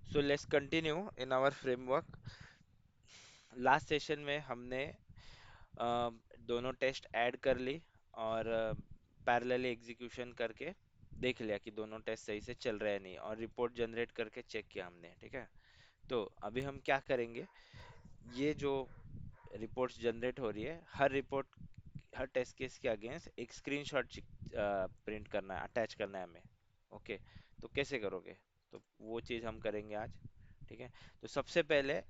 So let's continue in our framework. Last session में हमने दोनों टेस्ट ऐड कर ली और पैरेलली एग्जीक्यूशन करके देख लिया कि दोनों टेस्ट सही से चल रहे हैं नहीं, और रिपोर्ट जनरेट करके चेक किया हमने। ठीक है, तो अभी हम क्या करेंगे, ये जो रिपोर्ट्स जनरेट हो रही है, हर रिपोर्ट, हर टेस्ट केस के अगेंस्ट एक स्क्रीनशॉट प्रिंट करना है, अटैच करना है हमें। ओके, तो कैसे करोगे, तो वो चीज़ हम करेंगे आज। ठीक है, तो सबसे पहले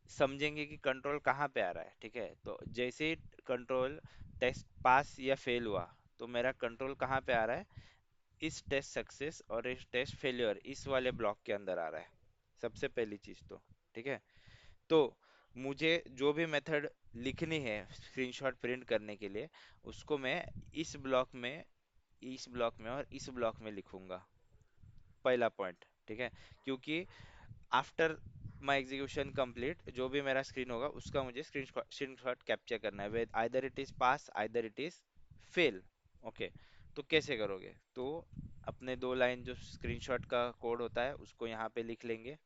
समझेंगे कि कंट्रोल कहाँ पे आ रहा है। ठीक है, तो जैसे ही कंट्रोल टेस्ट पास या फेल हुआ, तो मेरा कंट्रोल कहाँ पे आ रहा है, इस टेस्ट सक्सेस और इस टेस्ट फेलियर, इस वाले ब्लॉक के अंदर आ रहा है, सबसे पहली चीज तो। ठीक है, तो मुझे जो भी मेथड लिखनी है स्क्रीनशॉट प्रिंट करने के लिए, उसको मैं इस ब्लॉक में, इस ब्लॉक में और इस ब्लॉक में लिखूंगा, पहला पॉइंट। ठीक है, क्योंकि आफ्टर माई एग्जीक्यूशन कंप्लीट जो भी मेरा स्क्रीन होगा उसका मुझे स्क्रीनशॉट कैप्चर करना है, either it is pass either it is fail. Okay, तो कैसे करोगे, तो अपने दो लाइन जो स्क्रीनशॉट का कोड होता है उसको यहाँ पे लिख लेंगे।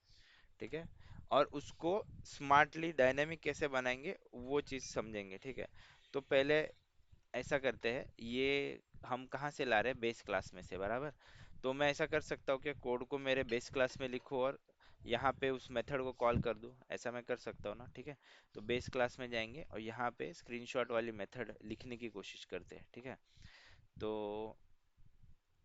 ठीक है, और उसको स्मार्टली डायनेमिक कैसे बनाएंगे वो चीज़ समझेंगे। ठीक है, तो पहले ऐसा करते हैं, ये हम कहाँ से ला रहे हैं, बेस क्लास में से, बराबर। तो मैं ऐसा कर सकता हूँ कि कोड को मेरे बेस क्लास में लिखूँ और यहाँ पे उस मेथड को कॉल कर दूँ, ऐसा मैं कर सकता हूँ ना। ठीक है, तो बेस क्लास में जाएंगे और यहाँ पे स्क्रीनशॉट वाली मेथड लिखने की कोशिश करते हैं। ठीक है, तो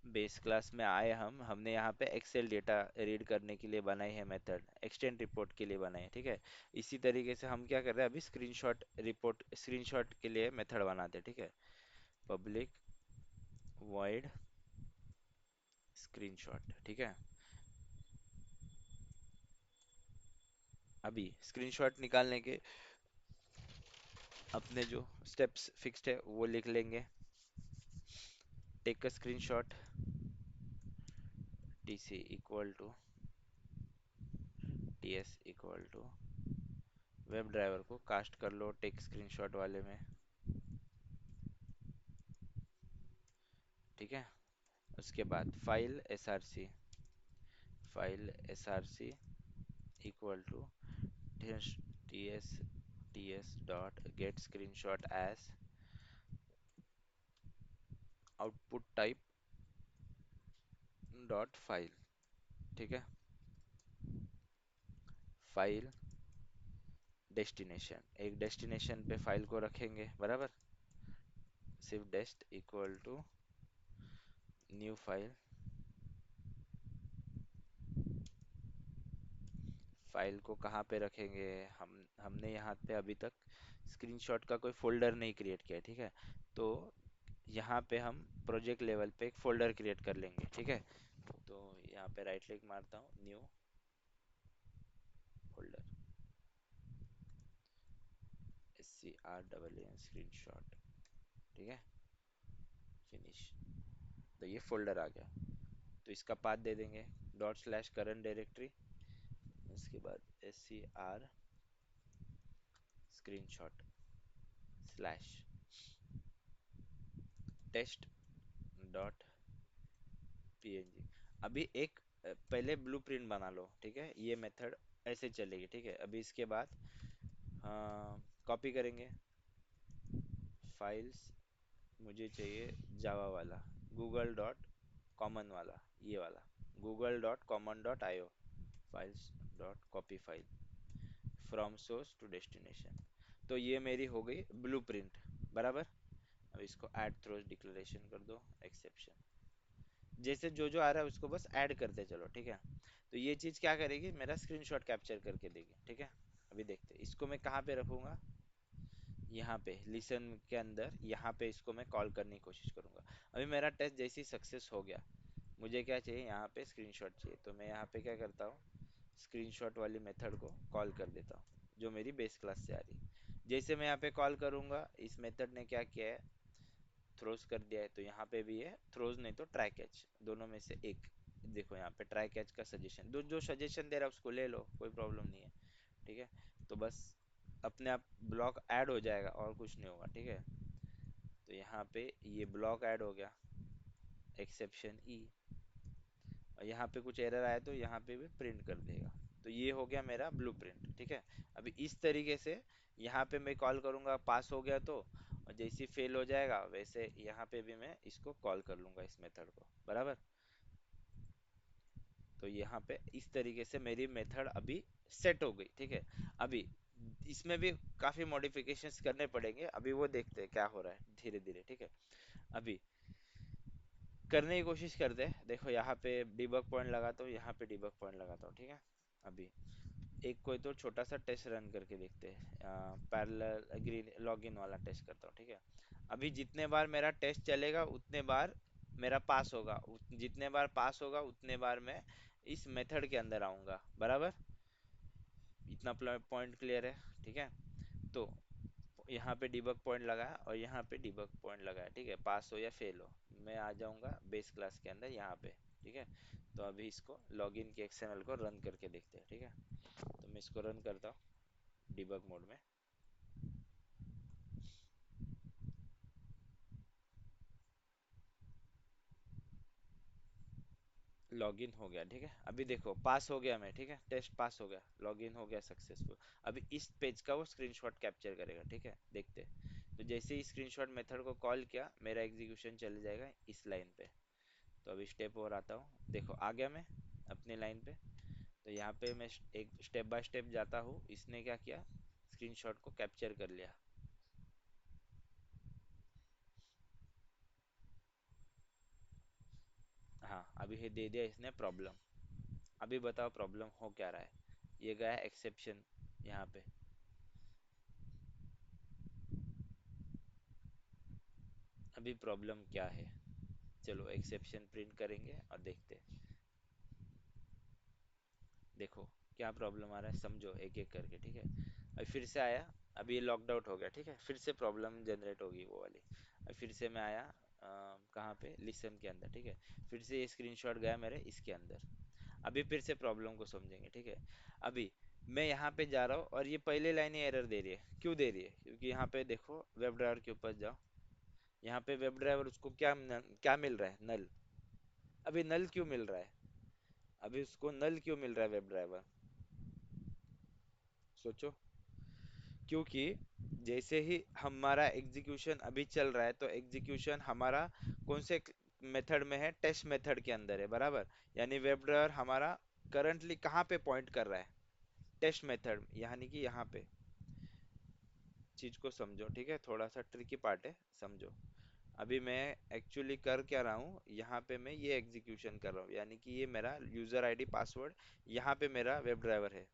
बेस क्लास में आए हमने यहाँ पे एक्सेल डेटा रीड करने के लिए बनाई है मेथड, एक्सटेंड रिपोर्ट के लिए बनाई है। ठीक है, इसी तरीके से हम क्या कर रहे हैं अभी, स्क्रीनशॉट रिपोर्ट, स्क्रीनशॉट के लिए मेथड बनाते हैं। ठीक है, पब्लिक वॉइड स्क्रीनशॉट। ठीक है, अभी स्क्रीनशॉट निकालने के अपने जो स्टेप्स फिक्स्ड है वो लिख लेंगे। Take a screenshot, TC equal to TS equal to web driver को कास्ट कर लो टेक स्क्रीनशॉट वाले में। ठीक है, उसके बाद file SRC equal to TS TS dot get screenshot as output type dot file. ठीक है, फाइल डेस्टिनेशन, एक डेस्टिनेशन पे फाइल को रखेंगे, बराबर। सिर्फ dest equal to new file, file को कहाँ पे रखेंगे, हमने यहाँ पे अभी तक स्क्रीनशॉट का कोई फोल्डर नहीं क्रिएट किया है। ठीक है, तो यहाँ पे हम प्रोजेक्ट लेवल पे एक फोल्डर क्रिएट कर लेंगे। ठीक है, तो यहाँ पे राइट क्लिक मारता हूँ, न्यू फोल्डर, SCREEN स्क्रीनशॉट। ठीक है, फिनिश, तो ये फोल्डर आ गया। तो इसका पाथ दे देंगे डॉट स्लैश करंट डायरेक्टरी, उसके बाद SCR screenshot slash test dot PNG। अभी एक पहले ब्लूप्रिंट बना लो। ठीक है, ये मेथड ऐसे चलेगी। ठीक है, अभी इसके बाद कॉपी करेंगे फाइल्स, मुझे चाहिए जावा वाला, गूगल डॉट कॉमन वाला, ये वाला Google dot common dot IO, files dot copy file from source to destination. तो ये मेरी हो गई ब्लूप्रिंट, बराबर। अब इसको ऐड थ्रोज डिक्लेरेशन कर दो, एक्सेप्शन, जैसे जो जो आ रहा है उसको बस ऐड करते चलो। ठीक है, तो ये चीज क्या करेगी, मेरा स्क्रीनशॉट कैप्चर करके देगी। ठीक है, अभी देखते हैं इसको मैं कहाँ पे रखूंगा, यहाँ पे लिसन के अंदर, यहाँ पे इसको मैं कॉल करने की कोशिश करूंगा। अभी मेरा टेस्ट जैसे ही सक्सेस हो गया, मुझे क्या चाहिए, यहाँ पे स्क्रीनशॉट चाहिए, तो मैं यहाँ पे क्या करता हूँ, स्क्रीनशॉट वाली मेथड को कॉल कर देता हूँ जो मेरी बेस क्लास से आ रही है। जैसे मैं यहाँ पे कॉल करूंगा, इस मेथड ने क्या किया है, थ्रोज कर दिया है, तो यहाँ पे भी है थ्रोज, नहीं तो ट्राई कैच, दोनों में से एक। देखो यहाँ पे ट्राई कैच का सजेशन दो, जो सजेशन दे रहा है उसको ले लो, कोई प्रॉब्लम नहीं है। ठीक है, तो बस अपने आप ब्लॉक ऐड हो जाएगा और कुछ नहीं होगा। ठीक है, तो यहाँ पे ये ब्लॉक ऐड हो गया, एक्सेप्शन ई, और यहाँ पे कुछ एरर आया तो यहाँ पे भी प्रिंट कर देगा। तो ये हो गया मेरा ब्लूप्रिंट, ठीक है। अभी इस तरीके से यहाँ पे मैं कॉल करूंगा, पास हो गया तो, और जैसे फेल हो जाएगा वैसे यहाँ पे भी मैं इसको कॉल कर लूंगा, इस मेथड को, बराबर। तो यहाँ पे इस तरीके से मेरी मेथड अभी सेट हो गई, ठीक है। अभी इसमें भी काफी मॉडिफिकेशंस करने पड़ेंगे, अभी वो देखते हैं क्या हो रहा है धीरे धीरे, ठीक है। अभी करने की कोशिश करते हैं, देखो यहाँ पे डिबग पॉइंट लगाता हूँ, यहाँ पे डिबग पॉइंट लगाता हूँ, ठीक है। अभी एक कोई तो छोटा सा टेस्ट रन करके देखते हैं, पैरेलल ग्रीन लॉगिन वाला टेस्ट करता हूँ, ठीक है। अभी जितने बार मेरा टेस्ट चलेगा उतने बार मेरा पास होगा, जितने बार पास होगा उतने बार मैं इस मेथड के अंदर आऊंगा, बराबर। इतना पॉइंट क्लियर है, ठीक है। तो यहाँ पे डिबग पॉइंट लगाया और यहाँ पे डिबग पॉइंट लगाया, ठीक है। पास हो या फेल हो, मैं आ जाऊंगा बेस क्लास के अंदर यहाँ पे, ठीक है। तो अभी इसको लॉगिन के एक्सएमएल को रन करके देखते हैं, ठीक है। तो मैं इसको रन करता हूँ डिबग मोड में। लॉगिन हो गया, ठीक है। अभी देखो पास हो गया मैं, ठीक है, टेस्ट पास हो गया, लॉगिन हो गया सक्सेसफुल। अभी इस पेज का वो स्क्रीनशॉट कैप्चर करेगा, ठीक है, देखते हैं। तो जैसे ही स्क्रीनशॉट मेथड को कॉल किया मेरा एग्जीक्यूशन चले जाएगा इस लाइन पे। तो अभी स्टेप और आता हूँ, देखो आ गया मैं अपनी लाइन पे। तो यहाँ पे मैं एक स्टेप बाय स्टेप जाता हूँ, इसने क्या किया, स्क्रीनशॉट को कैप्चर कर लिया। हाँ अभी ये दे दिया इसने प्रॉब्लम। अभी बताओ प्रॉब्लम हो क्या रहा है, ये गया एक्सेप्शन यहाँ पे। अभी प्रॉब्लम क्या है, चलो एक्सेप्शन प्रिंट करेंगे और देखते हैं। देखो क्या प्रॉब्लम आ रहा है, समझो एक एक करके, ठीक है। अभी फिर से आया, अभी ये लॉक्ड आउट हो गया, ठीक है, फिर से प्रॉब्लम जनरेट होगी वो वाली। अभी फिर से मैं आया कहाँ पे, लिसन के अंदर, ठीक है। फिर से ये स्क्रीनशॉट गया मेरे इसके अंदर। अभी फिर से प्रॉब्लम को समझेंगे, ठीक है। अभी मैं यहाँ पे जा रहा हूँ और ये पहले लाइन ही एरर दे रही है, क्यों दे रही है, क्योंकि यहाँ पे देखो वेब ड्राइवर के ऊपर जाओ, यहाँ पे वेब ड्राइवर उसको क्या मिल रहा है, नल। अभी नल क्यों मिल रहा है, अभी उसको नल क्यों मिल रहा है वेब ड्राइवर, सोचो। क्योंकि जैसे ही हमारा एग्जीक्यूशन अभी चल रहा है तो एग्जीक्यूशन हमारा कौन से मेथड में है, टेस्ट मेथड के अंदर है, बराबर। यानी वेब ड्राइवर हमारा करंटली कहाँ पे पॉइंट कर रहा है, टेस्ट मेथड, यानी कि यहाँ पे। चीज को समझो, ठीक है, थोड़ा सा ट्रिकी पार्ट है, समझो। अभी मैं एक्चुअली कर क्या रहा हूँ, यहाँ पे मैं ये एग्जीक्यूशन कर रहा हूँ, यानी कि ये मेरा यूजर आईडी पासवर्ड, यहाँ पे मेरा वेब ड्राइवर है,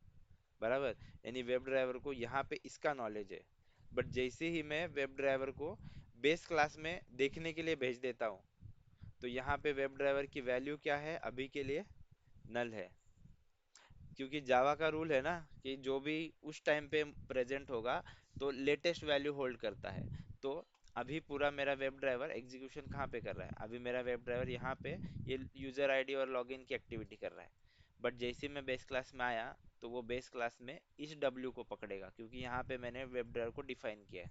बराबर। यानी वेब ड्राइवर को यहाँ पे इसका नॉलेज है। बट जैसे ही मैं वेब ड्राइवर को बेस क्लास में देखने के लिए भेज देता हूँ, तो यहाँ पे वेब ड्राइवर की वैल्यू क्या है, अभी के लिए नल है। क्योंकि जावा का रूल है ना कि जो भी उस टाइम पे प्रेजेंट होगा तो लेटेस्ट वैल्यू होल्ड करता है। तो अभी पूरा मेरा वेब ड्राइवर एग्जीक्यूशन कहाँ पे कर रहा है, अभी मेरा वेब ड्राइवर यहाँ पे ये यूजर आईडी और लॉगिन की एक्टिविटी कर रहा है। बट जैसे ही मैं बेस क्लास में आया तो वो बेस क्लास में इस डब्ल्यू को पकड़ेगा, क्योंकि यहाँ पे मैंने वेब ड्राइवर को डिफाइन किया है।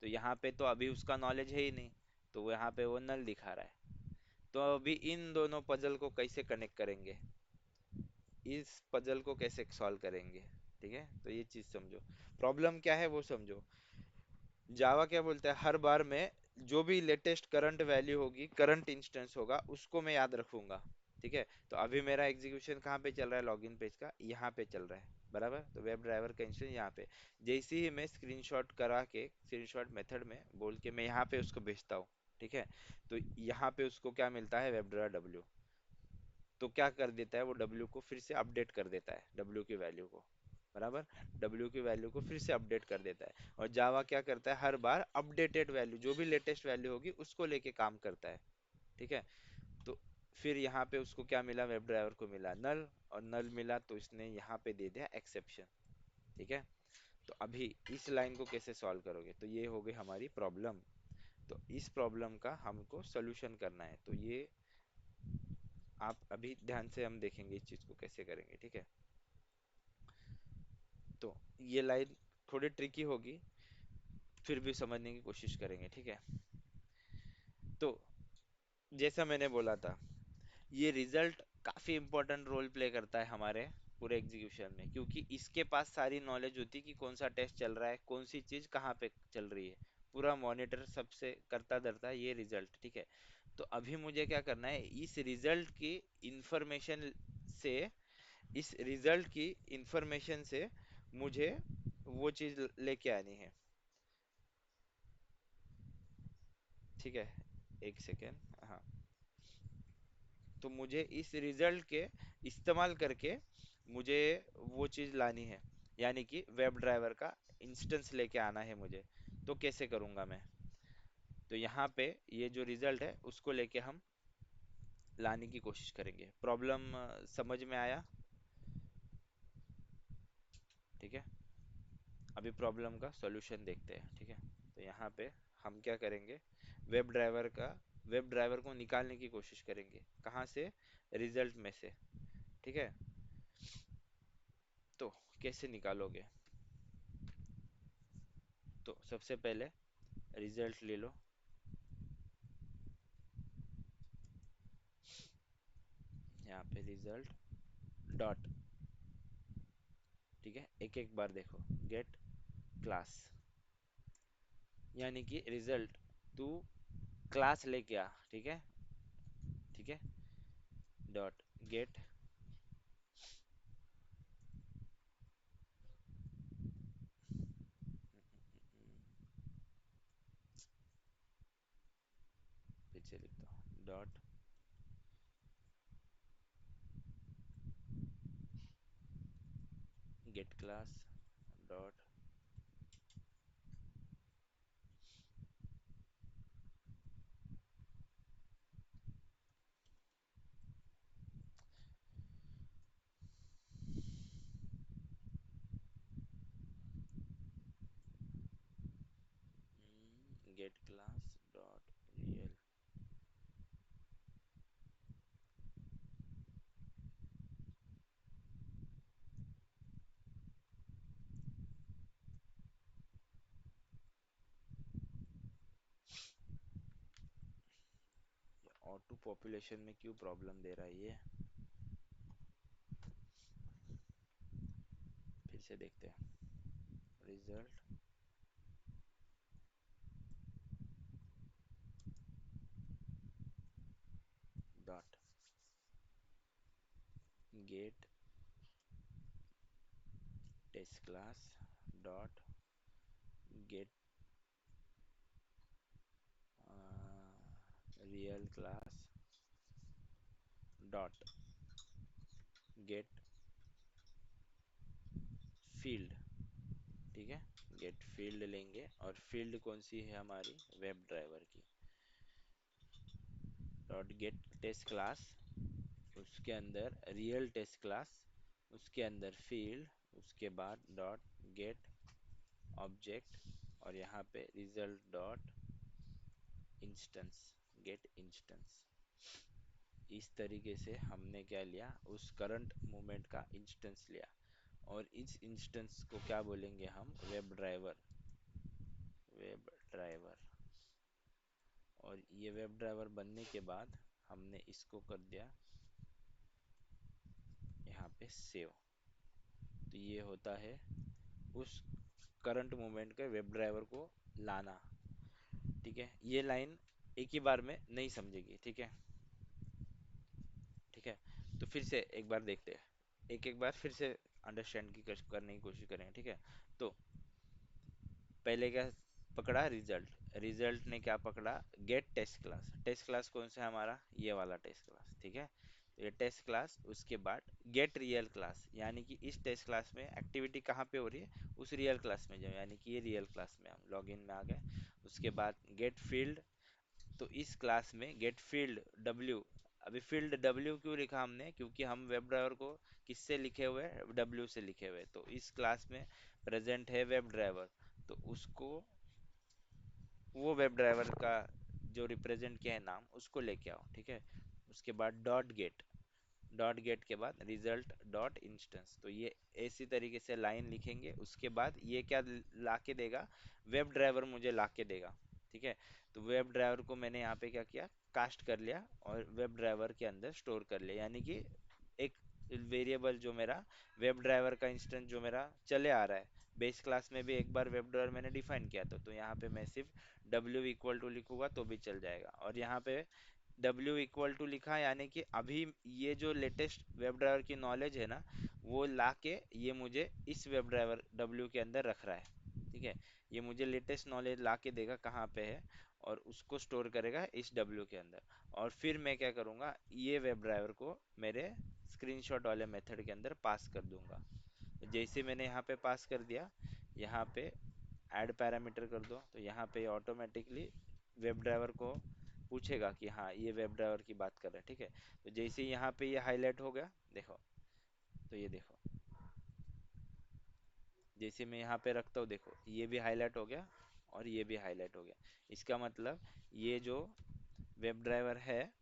तो यहाँ पे तो अभी उसका नॉलेज है ही नहीं, तो वो यहाँ पे वो नल दिखा रहा है। तो अभी इन दोनों पजल को कैसे कनेक्ट करेंगे, इस पजल को कैसे सॉल्व करेंगे, ठीक है। तो ये चीज समझो, प्रॉब्लम क्या है वो समझो। जावा क्या बोलता है, हर बार मैं जो भी लेटेस्ट करंट वैल्यू होगी, करंट इंस्टेंस होगा, उसको मैं याद रखूंगा, ठीक है। तो अभी मेरा एग्जीक्यूशन कहाँ पे चल रहा है, लॉगिन पेज का यहाँ पे चल रहा है, बराबर। तो वेब ड्राइवर का इंस्टेंस यहाँ पे, जैसे ही मैं स्क्रीनशॉट करा के स्क्रीनशॉट मेथड में बोल के मैं यहाँ पे उसको भेजता हूँ, ठीक है। तो यहाँ पे उसको क्या मिलता है, वेब ड्राइवर डब्ल्यू। तो क्या कर देता है वो, डब्ल्यू को फिर से अपडेट कर देता है, डब्ल्यू की वैल्यू को, बराबर। डब्ल्यू की वैल्यू को फिर से अपडेट कर देता है। और जावा क्या करता है, हर बार अपडेटेड वैल्यू जो भी लेटेस्ट वैल्यू होगी उसको लेके काम करता है, ठीक है। तो फिर यहाँ पे उसको क्या मिला, वेब ड्राइवर को मिला नल, और नल मिला तो इसने यहाँ पे दे दिया एक्सेप्शन, ठीक है। तो अभी इस लाइन को कैसे सॉल्व करोगे, तो ये हो गई हमारी प्रॉब्लम। तो इस प्रॉब्लम का हमको सोल्यूशन करना है, तो ये आप अभी ध्यान से हम देखेंगे इस चीज को कैसे करेंगे, ठीक है। तो ये लाइन थोड़ी ट्रिकी होगी, फिर भी समझने की कोशिश करेंगे, ठीक है। तो जैसा मैंने बोला था, ये रिजल्ट काफी इंपॉर्टेंट रोल प्ले करता है हमारे पूरे एग्जीक्यूशन में, क्योंकि इसके पास सारी नॉलेज होती है कि कौन सा टेस्ट चल रहा है, कौन सी चीज कहाँ पे चल रही है। पूरा मॉनिटर सबसे करता धरता है ये रिजल्ट, ठीक है। तो अभी मुझे क्या करना है, इस रिजल्ट की इंफॉर्मेशन से, इस रिजल्ट की इंफॉर्मेशन से मुझे वो चीज लेके आनी है, ठीक है। एक सेकेंड, हाँ। तो मुझे इस रिजल्ट के इस्तेमाल करके मुझे वो चीज लानी है, यानी कि वेब ड्राइवर का इंस्टेंस लेके आना है मुझे। तो कैसे करूंगा मैं? तो यहाँ पे ये जो रिजल्ट है उसको लेके हम लाने की कोशिश करेंगे। प्रॉब्लम समझ में आया? ठीक है, अभी प्रॉब्लम का सॉल्यूशन देखते हैं, ठीक है। तो यहाँ पे हम क्या करेंगे, वेब ड्राइवर का, वेब ड्राइवर को निकालने की कोशिश करेंगे। कहाँ से? रिजल्ट में से, ठीक है। तो कैसे निकालोगे? तो सबसे पहले रिजल्ट ले लो, यहाँ पे रिजल्ट डॉट, ठीक है। एक एक बार देखो, गेट क्लास, यानी कि रिजल्ट तू क्लास लेके आ, ठीक है, ठीक है। डॉट गेट, फिर से लिखता हूँ, dot gate class dot gate class dot real. Auto population में क्यों प्रॉब्लम दे रहा है ये? फिर से देखते हैं, result dot get test class dot get real class dot get field, ठीक है। गेट फील्ड लेंगे, और फील्ड कौन सी है हमारी? वेब ड्राइवर की। डॉट गेट टेस्ट क्लास, उसके अंदर रियल टेस्ट क्लास, उसके अंदर फील्ड, उसके बाद डॉट गेट ऑब्जेक्ट, और यहाँ पे result dot instance, get instance. इस तरीके से हमने क्या लिया, उस करंट मोमेंट का इंस्टेंस लिया, और इस इंस्टेंस को क्या बोलेंगे हम? Web driver, web driver. और ये वेब ड्राइवर बनने के बाद हमने इसको कर दिया यहाँ पे सेव। तो ये होता है उस करंट मोमेंट के वेब ड्राइवर को लाना, ठीक है। ये लाइन एक ही बार में नहीं समझेगी, ठीक है, ठीक है। तो फिर से एक बार देखते हैं, एक एक बार फिर से अंडरस्टैंड की करने की कोशिश करेंगे, ठीक है। तो पहले क्या पकड़ा? रिजल्ट, रिजल्ट ने क्या पकड़ा? Get test class. Test class कौन सा है हमारा? ये वाला टेस्ट क्लास, ठीक है। तो ये टेस्ट क्लास, उसके बाद गेट रियल क्लास, यानी कि इस टेस्ट क्लास में एक्टिविटी कहाँ पे हो रही है? उस रियल क्लास में जाओ, यानी कि ये रियल क्लास में हम लॉगिन में आ गए। उसके बाद गेट फील्ड, तो इस क्लास में गेट फील्ड डब्ल्यू। अभी फील्ड डब्ल्यू क्यों लिखा हमने? क्योंकि हम वेब ड्राइवर को किससे लिखे हुए हैं? डब्ल्यू से लिखे हुए हैं। तो इस क्लास में प्रेजेंट है वेब ड्राइवर, तो उसको, वो वेब ड्राइवर का जो रिप्रेजेंट किया है नाम, उसको लेके आओ, ठीक है। उसके बाद डॉट गेट, डॉट गेट के बाद रिजल्ट डॉट इंस्टेंस। तो ये ऐसी तरीके से लाइन लिखेंगे। उसके बाद ये क्या ला के देगा? वेब ड्राइवर मुझे ला के देगा, ठीक है। तो वेब ड्राइवर को मैंने यहाँ पे क्या किया? कास्ट कर लिया और वेब ड्राइवर के अंदर स्टोर कर लिया, यानी कि एक वेरिएबल जो मेरा वेब ड्राइवर का इंस्टेंस जो मेरा चले आ रहा है, बेस क्लास में भी एक बार वेब ड्राइवर मैंने डिफाइन किया तो यहाँ पे मैं सिर्फ w इक्वल टू लिखूंगा तो भी चल जाएगा। और यहाँ पे w इक्वल टू लिखा यानी कि अभी ये जो लेटेस्ट वेब ड्राइवर की नॉलेज है ना, वो ला के ये मुझे इस वेब ड्राइवर w के अंदर रख रहा है। ठीक है, ये मुझे लेटेस्ट नॉलेज ला के देगा कहाँ पे है, और उसको स्टोर करेगा इस w के अंदर। और फिर मैं क्या करूँगा, ये वेब ड्राइवर को मेरे स्क्रीनशॉट वाले मेथड के अंदर पास कर दूंगा। तो जैसे मैंने यहाँ पे पास कर दिया, यहाँ पे ऐड पैरामीटर कर दो, तो यहाँ पे ऑटोमेटिकली वेब ड्राइवर को पूछेगा कि हाँ ये वेब ड्राइवर की बात कर रहा है। ठीक है, तो जैसे ही यहाँ पे ये हाईलाइट हो गया देखो, तो ये देखो जैसे मैं यहाँ पे रखता हूँ देखो ये भी हाईलाइट हो गया और ये भी हाईलाइट हो गया। इसका मतलब ये जो वेब ड्राइवर है,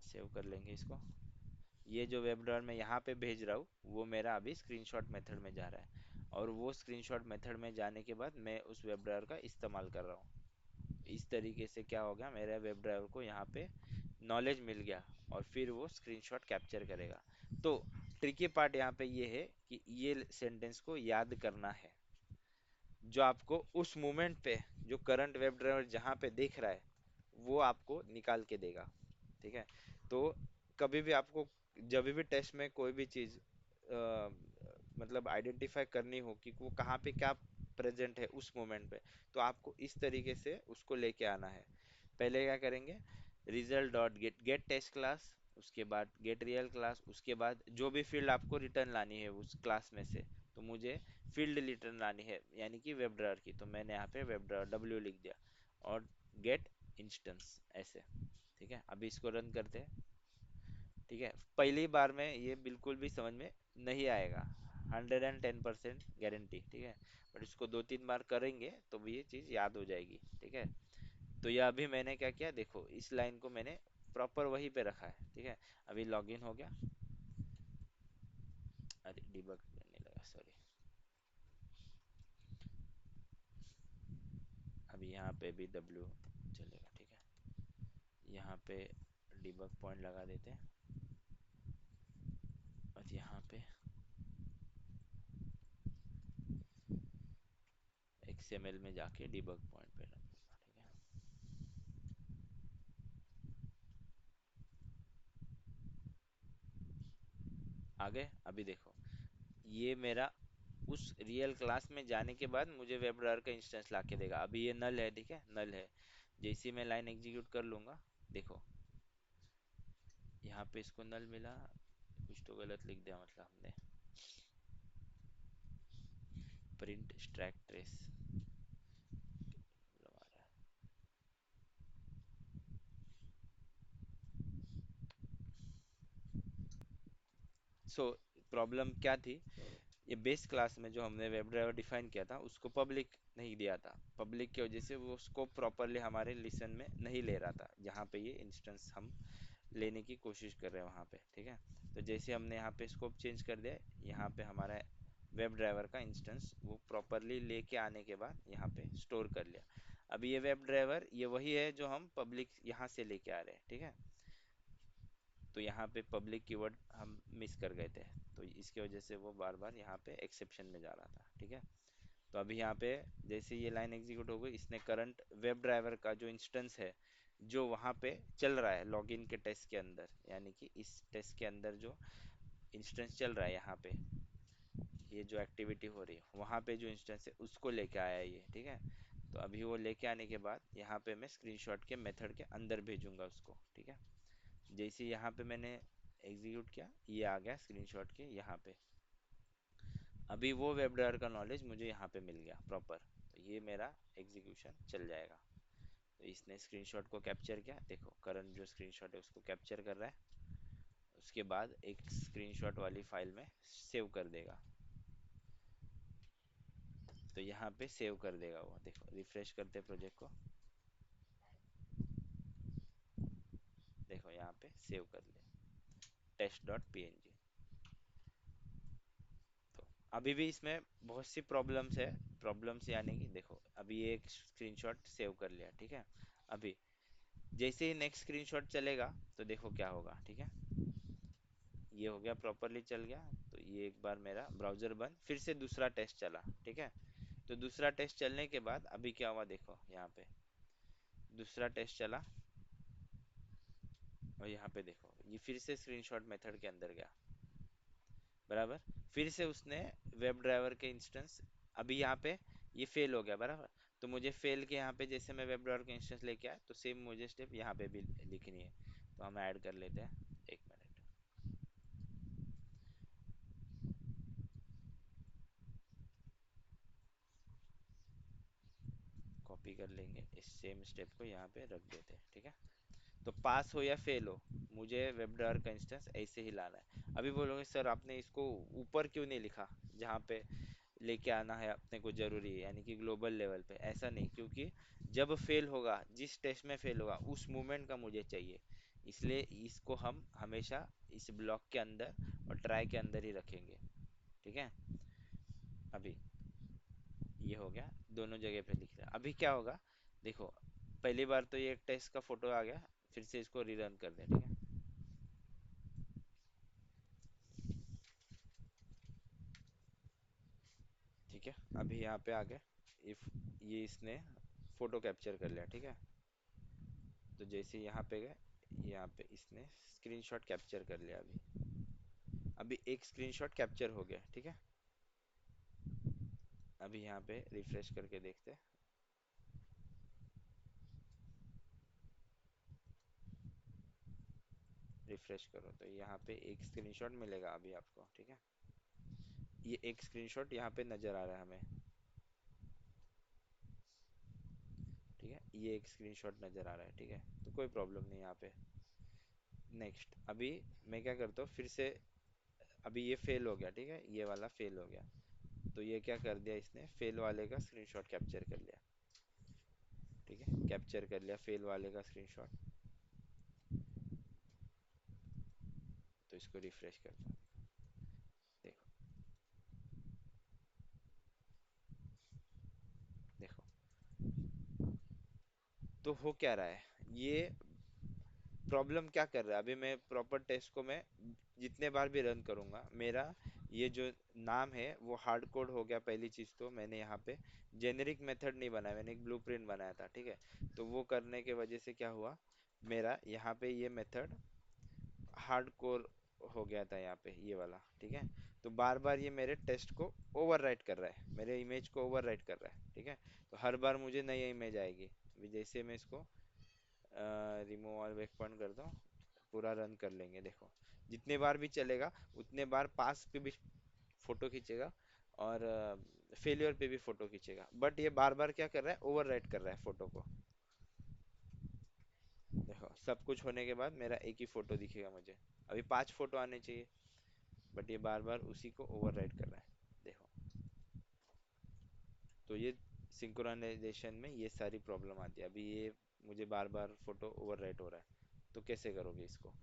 सेव कर लेंगे इसको, ये जो वेब ड्राइवर मैं यहाँ पे भेज रहा हूँ वो मेरा अभी स्क्रीनशॉट मेथड में जा रहा है, और वो स्क्रीनशॉट मेथड में जाने के बाद मैं उस वेब ड्राइवर का इस्तेमाल कर रहा हूँ। इस तरीके से क्या हो गया, मेरे वेब ड्राइवर को यहाँ पे नॉलेज मिल गया और फिर वो स्क्रीनशॉट कैप्चर करेगा। तो ट्रिकी पार्ट यहाँ पे ये है कि ये सेंटेंस को याद करना है, जो आपको उस मोमेंट पे जो करंट वेब ड्राइवर जहाँ पे देख रहा है वो आपको निकाल के देगा। ठीक है, तो कभी भी आपको जब भी टेस्ट में कोई भी चीज मतलब आइडेंटिफाई करनी हो कि वो कहाँ पे क्या प्रेजेंट है उस मोमेंट पे, तो आपको इस तरीके से उसको लेके आना है। पहले क्या करेंगे, result dot get, get test class, उसके बाद गेट रियल क्लास, उसके बाद जो भी फील्ड आपको रिटर्न लानी है उस क्लास में से, तो मुझे फील्ड रिटर्न लानी है यानी कि वेब ड्राइवर की, तो मैंने यहाँ पे वेब ड्राइवर w लिख दिया, और गेट इंस्टेंस ऐसे। ठीक है, अभी इसको रन करते हैं। ठीक है, पहली बार में ये बिल्कुल भी समझ में नहीं आएगा, 110% गारंटी। ठीक है, बट इसको 2-3 बार करेंगे तो भी ये चीज़ याद हो जाएगी। ठीक है, तो ये अभी मैंने क्या किया देखो, इस लाइन को मैंने प्रॉपर वहीं पे रखा है। ठीक है, अभी लॉगिन हो गया, अरे डिबग करने लगा सॉरी। अभी यहाँ पे भी W चलेगा। ठीक है, यहाँ पे डिबग पॉइंट लगा देते हैं, और यहाँ पे XML में जाके डिबग पॉइंट पे रखूंगा। ठीक है, आगे अभी देखो, ये मेरा उस रियल क्लास में जाने के बाद मुझे वेब ड्राइवर का इंस्टेंस ला के देगा। अभी ये नल है, ठीक है, नल है। जैसे ही मैं लाइन एग्जीक्यूट कर लूंगा देखो, यहाँ पे इसको नल मिला, कुछ तो गलत लिख दिया मतलब हमने, print stack trace so problem क्या थी, ये बेस क्लास में जो हमने वेब ड्राइवर डिफाइन किया था उसको पब्लिक नहीं दिया था। पब्लिक की वजह से वो स्कोप प्रॉपरली हमारे लिसन में नहीं ले रहा था, जहाँ पे ये इंस्टेंस हम लेने की कोशिश कर रहे हैं वहाँ पे। ठीक है, तो जैसे हमने यहाँ पे स्कोप चेंज कर दिया, यहाँ पे हमारा वेब ड्राइवर का इंस्टेंस वो प्रॉपरली लेके आने के बाद यहाँ पे स्टोर कर लिया। अभी ये वेब ड्राइवर ये वही है जो हम पब्लिक यहाँ से लेके आ रहे हैं। ठीक है, तो यहाँ पे पब्लिक कीवर्ड हम मिस कर गए थे, तो इसकी वजह से वो बार बार यहाँ पे एक्सेप्शन में जा रहा था। ठीक है, तो अभी यहाँ पे जैसे ये लाइन एग्जीक्यूट हो गई, इसने करंट वेब ड्राइवर का जो इंस्टेंस है जो वहाँ पे चल रहा है लॉगिन के टेस्ट के अंदर, यानी कि इस टेस्ट के अंदर जो इंस्टेंस चल रहा है यहाँ पे, ये जो एक्टिविटी हो रही है वहाँ पे जो इंस्टेंस है उसको लेके आया है ये। ठीक है, तो अभी वो लेके आने के बाद यहाँ पे मैं स्क्रीनशॉट के मेथड के अंदर भेजूंगा उसको। ठीक है, जैसे यहाँ पे मैंने एग्जीक्यूट किया, ये आ गया स्क्रीनशॉट के यहाँ पे। अभी वो वेब ड्राइवर का नॉलेज मुझे यहाँ पे मिल गया प्रॉपर, तो ये मेरा एग्जीक्यूशन चल जाएगा। तो इसने स्क्रीनशॉट को कैप्चर किया, देखो करंट जो स्क्रीनशॉट है उसको कैप्चर कर रहा है, उसके बाद एक स्क्रीनशॉट वाली फाइल में सेव कर देगा। तो यहाँ पे सेव कर देगा वो, देखो रिफ्रेश करते प्रोजेक्ट को, देखो यहाँ पे सेव कर ले test.png। तो अभी भी इसमें बहुत सी प्रॉब्लम्स है, प्रॉब्लम्स यानी कि देखो अभी ये एक स्क्रीनशॉट सेव कर लिया। ठीक है, अभी जैसे ही नेक्स्ट स्क्रीनशॉट चलेगा तो देखो क्या होगा। ठीक है, ये हो गया, प्रॉपरली चल गया। तो ये एक बार मेरा ब्राउजर बंद, फिर से दूसरा टेस्ट चला, ठीक है। तो दूसरा टेस्ट चलने के बाद अभी क्या हुआ देखो यहाँ पे, दूसरा टेस्ट चला और यहाँ पे देखो ये फिर से स्क्रीनशॉट मेथड के अंदर गया, बराबर। फिर से उसने वेब ड्राइवर के इंस्टेंस, अभी यहाँ पे ये फेल हो गया, बराबर। तो मुझे फेल के यहाँ पे जैसे मैं वेब ड्राइवर का इंस्टेंस लेके आया, तो सेम मुझे स्टेप यहाँ पे भी लिखनी है। तो हम ऐड कर लेते हैं, एक मिनट, कॉपी कर लेंगे, इस सेम स्टेप को यहाँ पे रख देते हैं, ठीक है। तो पास हो या फेल हो, मुझे वेब ड्राइवर का इंस्टेंस ऐसे ही लाना है। अभी बोलोगे सर आपने इसको ऊपर क्यों नहीं लिखा, जहाँ पे लेके आना है अपने को जरूरी है, यानी कि ग्लोबल लेवल पे। ऐसा नहीं, क्योंकि जब फेल होगा, जिस टेस्ट में फेल होगा, उस मूवमेंट का मुझे चाहिए। इसलिए इसको हम हमेशा इस ब्लॉक के अंदर और ट्राई के अंदर ही रखेंगे, ठीक है। अभी ये हो गया, दोनों जगह पे लिख रहा है। अभी क्या होगा देखो, पहली बार तो ये एक टेस्ट का फोटो आ गया, फिर से इसको रीरन कर दें, ठीक है। ठीक है, अभी यहाँ पे आ गए। इफ ये इसने फोटो कैप्चर कर लिया, ठीक है। तो जैसे यहाँ पे गए, यहाँ पे इसने स्क्रीनशॉट कैप्चर कर लिया। अभी अभी एक स्क्रीनशॉट कैप्चर हो गया, ठीक है। अभी यहाँ पे रिफ्रेश करके देखते हैं, रिफ्रेश करो तो यहाँ पे एक स्क्रीनशॉट मिलेगा अभी आपको, ठीक है। ये एक स्क्रीनशॉट यहाँ पे नजर आ रहा है हमें, ठीक है। ये एक स्क्रीनशॉट नजर आ रहा है, ठीक है। तो कोई प्रॉब्लम नहीं यहाँ पे। नेक्स्ट, अभी मैं क्या करता हूँ फिर से, अभी ये फेल हो गया, ठीक है, ये वाला फेल हो गया। तो ये क्या कर दिया, इसने फेल वाले का स्क्रीनशॉट कैप्चर कर लिया, ठीक है। कैप्चर कर लिया फेल वाले का स्क्रीनशॉट। तो इसको रिफ्रेश करता हूँ, देखो, देखो। तो हो क्या रहा है, ये प्रॉब्लम क्या कर रहा है, अभी मैं प्रॉपर टेस्ट को मैं जितने बार भी रन करूंगा, मेरा ये जो नाम है वो हार्ड कोड हो गया। पहली चीज तो मैंने यहाँ पे जेनेरिक मेथड नहीं बनाया, मैंने एक ब्लूप्रिंट बनाया था, ठीक है। तो वो करने के वजह से क्या हुआ, मेरा यहाँ पे ये मेथड हार्ड कोर हो गया था, यहाँ पे ये वाला, ठीक है। तो बार बार ये मेरे टेस्ट को ओवरराइट कर रहा है, मेरे इमेज को ओवरराइट कर रहा है, ठीक है। तो हर बार मुझे नई इमेज आएगी। अभी जैसे मैं इसको रिमूव ऑल बैक पॉइंट करता हूँ, पूरा रन कर लेंगे, देखो। जितने बार भी चलेगा उतने बार पास पे भी फोटो खींचेगा और फेलियर पे भी फोटो खींचेगा, बट ये बार बार क्या कर रहा है, ओवरराइट कर रहा है फोटो को। देखो, सब कुछ होने के बाद मेरा एक ही फोटो दिखेगा मुझे। अभी 5 फोटो आने चाहिए, बट ये बार बार उसी को ओवरराइट कर रहा है, देखो। तो ये सिंक्रोनाइजेशन में ये सारी प्रॉब्लम आती है। अभी ये मुझे बार बार फोटो ओवरराइट हो रहा है, तो कैसे करोगे इसको,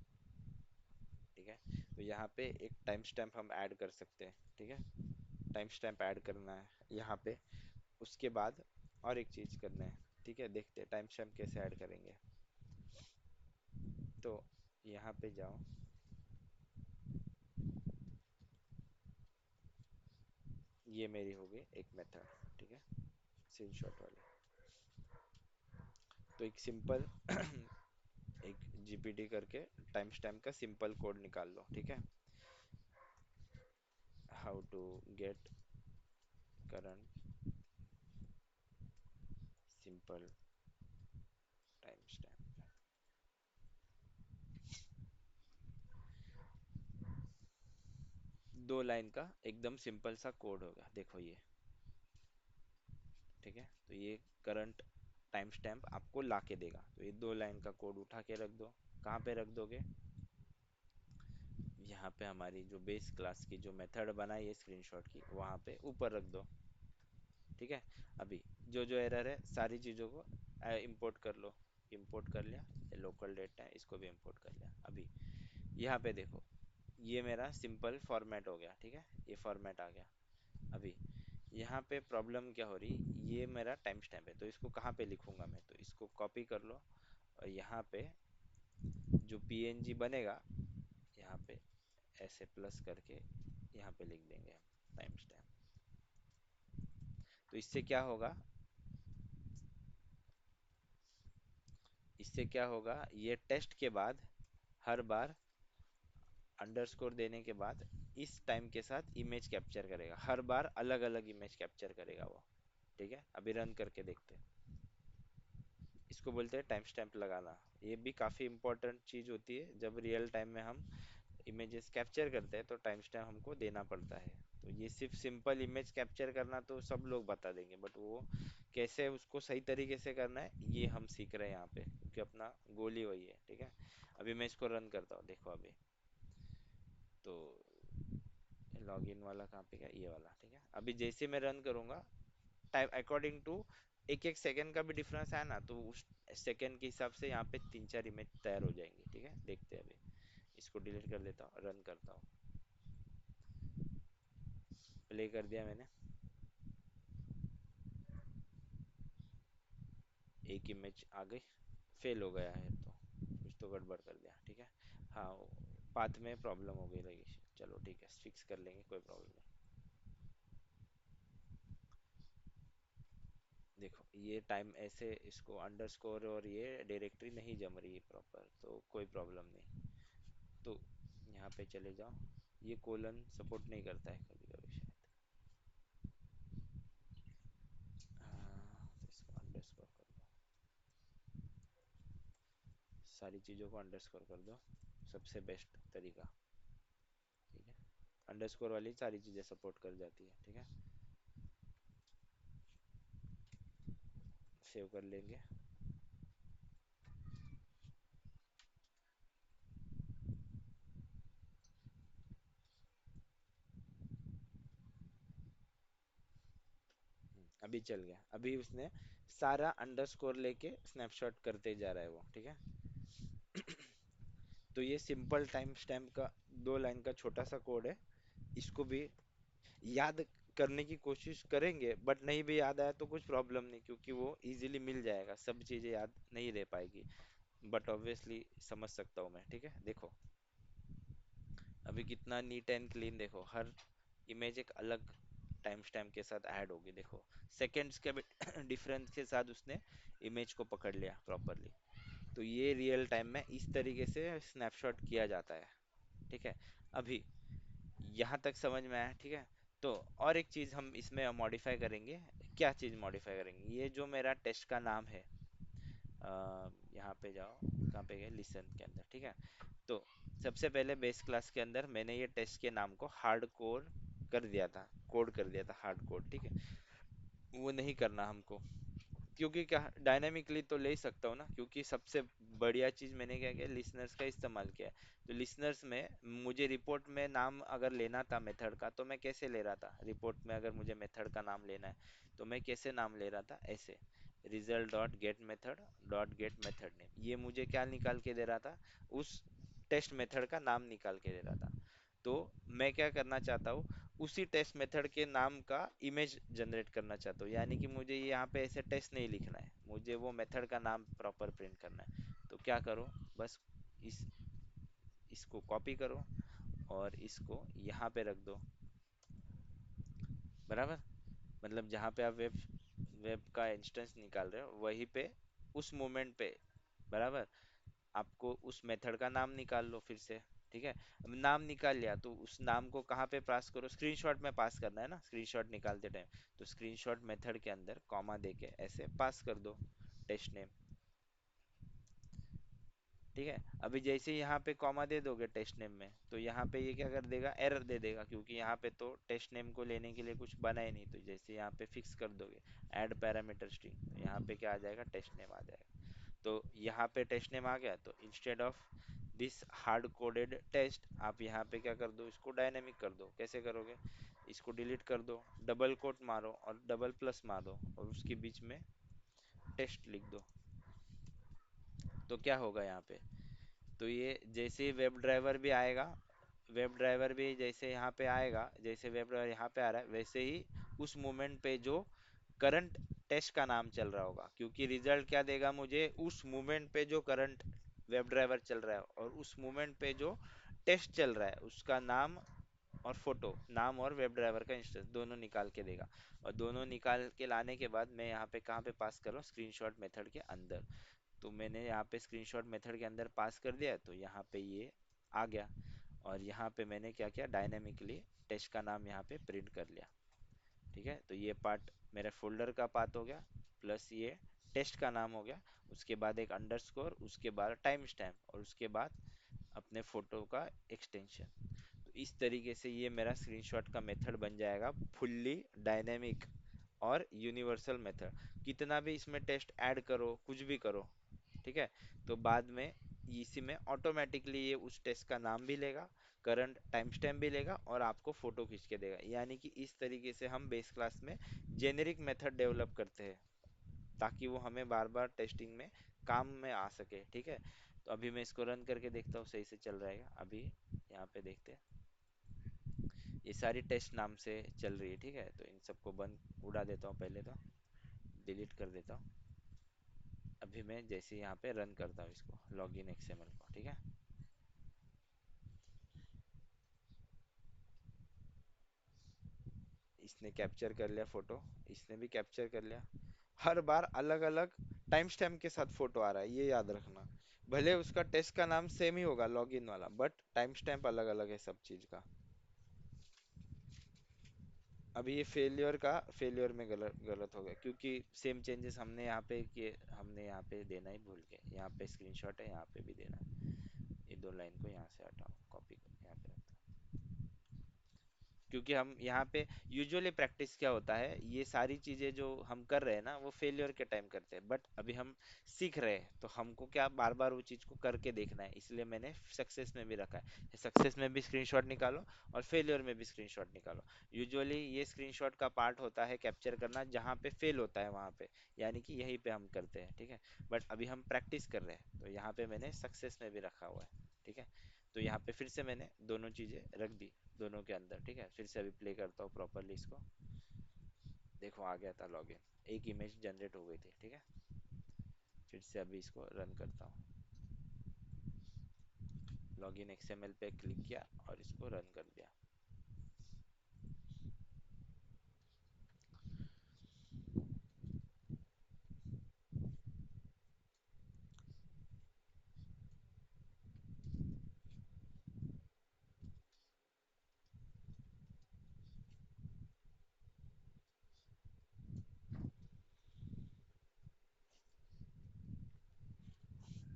ठीक है। तो यहाँ पे एक टाइम स्टैम्प हम ऐड कर सकते हैं, ठीक है। टाइम स्टैम्प ऐड करना है यहाँ पे। उसके बाद और एक चीज करना है, ठीक है। देखते हैं टाइम स्टैम्प कैसे ऐड करेंगे। तो यहाँ पे जाओ, ये मेरी हो गई एक मेथड, ठीक है, स्क्रीनशॉट वाली। तो एक सिंपल एक जीपीटी करके टाइम स्टैम्प का सिंपल कोड निकाल लो, ठीक है। How to get current simple time stamp, 2 line का एकदम सिंपल सा कोड होगा, देखो ये, ठीक है। तो ये करंट टाइम स्टैम्प आपको ला के देगा। तो ये 2 लाइन का कोड उठा के रख दो। कहाँ पे रख दोगे, यहाँ पे हमारी जो बेस क्लास की जो मेथड बनाई है स्क्रीनशॉट की, वहाँ पे ऊपर रख दो, ठीक है। अभी जो जो एरर है सारी चीज़ों को इंपोर्ट कर लो। इंपोर्ट कर लिया, ये लोकल डेटा है, इसको भी इंपोर्ट कर लिया। अभी यहाँ पे देखो, ये मेरा सिंपल फॉर्मेट हो गया, ठीक है। ये फॉर्मेट आ गया। अभी यहाँ पे प्रॉब्लम क्या हो रही, ये मेरा टाइम स्टैम्प है, तो इसको कहाँ पे लिखूंगा मैं, तो इसको कॉपी कर लो और यहाँ पे जो पीएनजी बनेगा, यहाँ पे ऐसे प्लस करके यहाँ पे लिख देंगे हम टाइम स्टैम्प। तो इससे क्या होगा, ये टेस्ट के बाद हर बार अंडरस्कोर देने के बाद इस टाइम के साथ इमेज कैप्चर करेगा, हर बार अलग अलग इमेज कैप्चर करेगा वो। ठीक है, अभी रन करके देखते हैं। इसको बोलते हैं टाइम स्टैम्प लगाना। ये भी काफ़ी इंपॉर्टेंट चीज़ होती है, जब रियल टाइम में हम इमेजेस कैप्चर करते हैं तो टाइम स्टैम्प हमको देना पड़ता है। तो ये सिर्फ सिंपल इमेज कैप्चर करना तो सब लोग बता देंगे, बट वो कैसे उसको सही तरीके से करना है ये हम सीख रहे हैं यहाँ पे, क्योंकि अपना गोल ही वही है। ठीक है, अभी मैं इसको रन करता हूँ, देखो अभी। तो लॉगिन वाला कहाँ पे गया, ये वाला। ठीक है, अभी जैसे मैं रन करूंगा, टाइम अकॉर्डिंग टू एक एक सेकंड का भी डिफरेंस है ना, तो उस सेकंड के हिसाब से यहाँ पे 3 4 इमेज तैयार हो जाएंगी। ठीक है, देखते हैं अभी। इसको डिलीट कर लेता हूँ, रन करता हूँ। प्ले कर दिया मैंने, एक इमेज आ गई। फेल हो गया है तो कुछ तो गड़बड़ कर दिया। ठीक है, हाँ, पाथ में प्रॉब्लम हो गई लगी। चलो ठीक है, फिक्स कर लेंगे, कोई प्रॉब्लम नहीं। देखो ये टाइम ऐसे इसको अंडरस्कोर और ये डायरेक्टरी नहीं जम रही है प्रॉपर, तो कोई प्रॉब्लम नहीं। तो यहाँ पे चले जाओ, ये कोलन सपोर्ट नहीं करता है कभी कभी शायद। तो इसको अंडरस्कोर कर दो, सारी चीज़ों को अंडरस्कोर कर दो, सबसे बेस्ट तरीका। ठीक है, अंडरस्कोर वाली सारी चीज़ें सपोर्ट कर जाती है। ठीक है, सेव कर लेंगे। अभी चल गया, अभी उसने सारा अंडरस्कोर लेके स्नैपशॉट करते जा रहा है वो। ठीक है, तो ये सिंपल टाइम स्टैम्प का 2 लाइन का छोटा सा कोड है। इसको भी याद करने की कोशिश करेंगे, बट नहीं भी याद आया तो कुछ प्रॉब्लम नहीं, क्योंकि वो इजीली मिल जाएगा, सब चीज़ें याद नहीं रह पाएगी, बट ऑब्वियसली समझ सकता हूँ मैं। ठीक है, देखो अभी कितना नीट एंड क्लीन, देखो हर इमेज एक अलग टाइम स्टैम्प के साथ ऐड होगी। देखो सेकंड्स के डिफरेंस के साथ उसने इमेज को पकड़ लिया प्रॉपरली। तो ये रियल टाइम में इस तरीके से स्नैपशॉट किया जाता है। ठीक है, अभी यहाँ तक समझ में आया। ठीक है, तो और एक चीज़ हम इसमें मॉडिफाई करेंगे। क्या चीज़ मॉडिफाई करेंगे, ये जो मेरा टेस्ट का नाम है, यहाँ पे जाओ, कहाँ पे गए, लिसन के अंदर। ठीक है, तो सबसे पहले बेस क्लास के अंदर मैंने ये टेस्ट के नाम को हार्ड कोड कर दिया था, कोड कर दिया था हार्ड कोड। ठीक है, वो नहीं करना हमको, क्योंकि क्या डायनामिकली तो ले सकता हूँ ना, क्योंकि सबसे बढ़िया चीज़ मैंने क्या किया, लिसनर्स का इस्तेमाल किया है। तो लिसनर्स में मुझे रिपोर्ट में नाम अगर लेना था मेथड का, तो मैं कैसे ले रहा था, रिपोर्ट में अगर मुझे मेथड का नाम लेना है तो मैं कैसे नाम ले रहा था, ऐसे result dot get method dot get method name, ये मुझे क्या निकाल के दे रहा था, उस टेस्ट मेथड का नाम निकाल के दे रहा था। तो मैं क्या करना चाहता हूँ, उसी टेस्ट मेथड के नाम का इमेज जनरेट करना चाहता हूँ, यानी कि मुझे यहाँ पे ऐसे टेस्ट नहीं लिखना है, मुझे वो मेथड का नाम प्रॉपर प्रिंट करना है। तो क्या करो, बस इस इसको कॉपी करो और इसको यहाँ पे रख दो, बराबर। मतलब जहाँ पे आप वेब वेब का इंस्टेंस निकाल रहे हो वहीं पे, उस मोमेंट पे, बराबर, आपको उस मेथड का नाम निकाल लो फिर से। ठीक है, अब नाम निकाल लिया तो उस नाम को कहाँ पे पास करो, स्क्रीनशॉट में पास करना है ना, स्क्रीनशॉट निकालते टाइम। तो स्क्रीनशॉट मेथड के अंदर कॉमा देके ऐसे पास कर दो टेस्ट नेम। ठीक है, अभी जैसे यहाँ पे कॉमा दे दोगे टेस्ट नेम में, तो यहाँ पे ये क्या कर देगा, एरर दे देगा, क्योंकि यहाँ पे तो टेस्ट नेम को लेने के लिए कुछ बना ही नहीं। तो जैसे यहाँ पे फिक्स कर दोगे ऐड पैरामीटर स्ट्रिंग, तो यहाँ पे क्या आ जाएगा, टेस्ट नेम आ जाएगा। तो यहाँ पे टेस्ट नेम आ गया, तो instead of this hard coded test, आप यहाँ पे क्या कर दो, इसको डायनेमिक कर दो। कैसे करोगे, इसको डिलीट कर दो, डबल कोट मारो और डबल प्लस मार दो और उसके बीच में टेस्ट लिख दो। तो क्या होगा यहाँ पे, तो ये जैसे वेब ड्राइवर भी आएगा, वेब ड्राइवर भी जैसे यहाँ पे आएगा, जैसे वेब ड्राइवर यहाँ पे आ रहा है, वैसे ही उस मोमेंट पे जो करंट टेस्ट का नाम चल रहा होगा, क्योंकि रिजल्ट क्या देगा मुझे, उस मोमेंट पे जो करंट वेब ड्राइवर चल रहा है और उस मोमेंट पे जो टेस्ट चल रहा है उसका नाम और फोटो, नाम और वेब ड्राइवर का इंस्टेंस दोनों निकाल के देगा। और दोनों निकाल के लाने के बाद मैं यहाँ पे कहाँ पे पास कर रहा हूँ, स्क्रीनशॉट मेथड के अंदर। तो मैंने यहाँ पे स्क्रीनशॉट मेथड के अंदर पास कर दिया, तो यहाँ पे ये आ गया। और यहाँ पे मैंने क्या किया, डायनेमिकली टेस्ट का नाम यहाँ पे प्रिंट कर लिया। ठीक है, तो ये पार्ट मेरे फोल्डर का पाथ हो गया, प्लस ये टेस्ट का नाम हो गया। उसके बाद एक अंडरस्कोर, उसके बाद टाइम स्टैम्प, और उसके बाद अपने फोटो का एक्सटेंशन। तो इस तरीके से ये मेरा स्क्रीनशॉट का मेथड बन जाएगा, फुल्ली डायनेमिक और यूनिवर्सल मेथड। कितना भी इसमें टेस्ट ऐड करो, कुछ भी करो, ठीक है, तो बाद में इसी में ऑटोमेटिकली ये उस टेस्ट का नाम भी लेगा, करंट टाइम स्टैम्प भी लेगा, और आपको फोटो खींच के देगा। यानी कि इस तरीके से हम बेस क्लास में जेनेरिक मेथड डेवलप करते हैं, ताकि वो हमें बार बार टेस्टिंग में काम में आ सके। ठीक है, तो अभी मैं इसको रन करके देखता हूँ सही से चल रहा है। अभी यहाँ पे देखते हैं, ये सारी टेस्ट नाम से चल रही है। ठीक है, तो इन सबको बंद उड़ा देता हूँ, पहले तो डिलीट कर देता हूँ। अभी मैं जैसे यहाँ पे रन करता हूँ इसको, लॉग इन एक्सएमएल को, ठीक है, इसने कैप्चर कर लिया फोटो, इसने भी कैप्चर कर लिया। हर बार अलग अलग टाइम स्टैम्प के साथ फोटो आ रहा है, ये याद रखना। भले उसका टेस्ट का नाम सेम ही होगा लॉगिन वाला, बट टाइम स्टैम्प अलग अलग है सब चीज का। अभी ये फेलियर का फेलियर में गलत गलत हो गया, क्योंकि सेम चेंजेस हमने यहाँ पे किए, हमने यहाँ पे देना ही भूल गए। यहाँ पे स्क्रीनशॉट है, यहाँ पे भी देना है। ये दो लाइन को यहाँ से हटाओ, कॉपी कर यहाँ पे रखता हूँ। क्योंकि हम यहाँ पे यूजुअली प्रैक्टिस क्या होता है, ये सारी चीजें जो हम कर रहे हैं ना, वो फेलियर के टाइम करते हैं, बट अभी हम सीख रहे हैं, तो हमको क्या बार बार वो चीज को करके देखना है, इसलिए मैंने सक्सेस में भी रखा है। सक्सेस में भी स्क्रीनशॉट निकालो और फेलियर में भी स्क्रीनशॉट निकालो। यूजुअली ये स्क्रीनशॉट का पार्ट होता है कैप्चर करना, जहाँ पे फेल होता है वहां पे, यानी कि यहीं पे हम करते हैं। ठीक है, बट अभी हम प्रैक्टिस कर रहे हैं, तो यहाँ पे मैंने सक्सेस में भी रखा हुआ है। ठीक है, तो यहाँ पे फिर से मैंने दोनों चीजें रख दी दोनों के अंदर। ठीक है, फिर से अभी प्ले करता हूँ प्रॉपरली इसको। देखो आ गया था लॉगिन, एक इमेज जनरेट हो गई थी। ठीक है, फिर से अभी इसको रन करता हूँ। लॉगिन एक्सएमएल पे क्लिक किया और इसको रन कर दिया।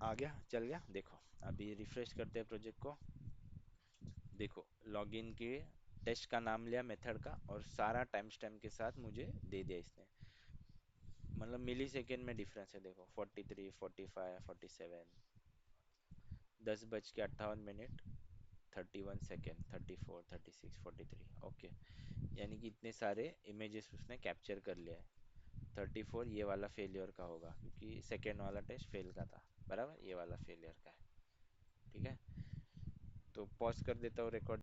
आ गया, चल गया। देखो अभी रिफ्रेश करते हैं प्रोजेक्ट को। देखो लॉगिन के टेस्ट का नाम लिया मेथड का, और सारा टाइम स्टैम्प के साथ मुझे दे दिया इसने। मतलब मिली सेकेंड में डिफरेंस है, देखो 43, 45, 47, 10:58, 31 सेकेंड, 34, 36, 43। ओके, यानी कि इतने सारे इमेजेस उसने कैप्चर कर लिया है। 34 ये वाला फेलियर का होगा, क्योंकि सेकेंड वाला टेस्ट फेल का था, बराबर, ये वाला फेलियर का है। ठीक है, तो पॉज कर देता हूँ रिकॉर्ड।